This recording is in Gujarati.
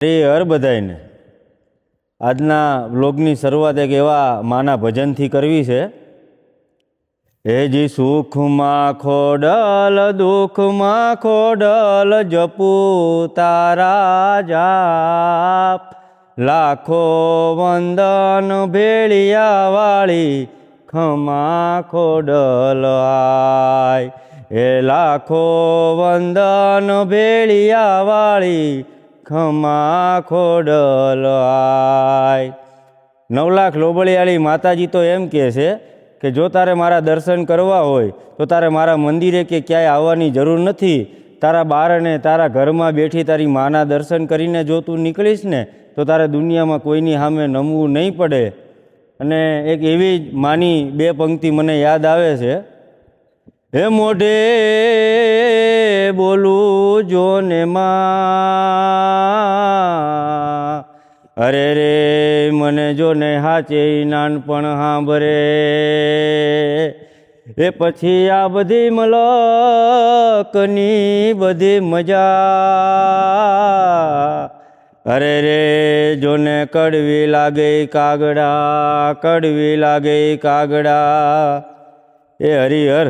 હર બધાયને આજના બ્લોગની શરૂઆત એક એવા માના ભજનથી કરવી છે। હેજી સુખમાં ખોડલ દુઃખમાં ખોડલ જપુ તારા જાપ, લાખો વંદન ભેળિયા વાળી ખમા ખોડલ આય। એ લાખો વંદન ભેળિયા વાળી ખમા ખોડલ આય। 9 લાખ લોબળિયાળી માતાજી તો એમ કહે છે કે જો તારે મારા દર્શન કરવા હોય તો તારે મારા મંદિરે કે ક્યાંય આવવાની જરૂર નથી। તારા બારણે તારા ઘરમાં બેઠી તારી માના દર્શન કરીને જો તું નીકળીશ ને તો તારે દુનિયામાં કોઈની સામે નમવું નહીં પડે। અને એક એવી જ માની 2 પંક્તિ મને યાદ આવે છે। હે મોઢે બોલું જો ને માં, અરે રે મને જો ને હાચે નાનપણ સાંભરે। એ પછી આ બધી મલકની બધી મજા, અરે રે જોને કડવી લાગે કાગડા, કડવી લાગે કાગડા। એ હરિહર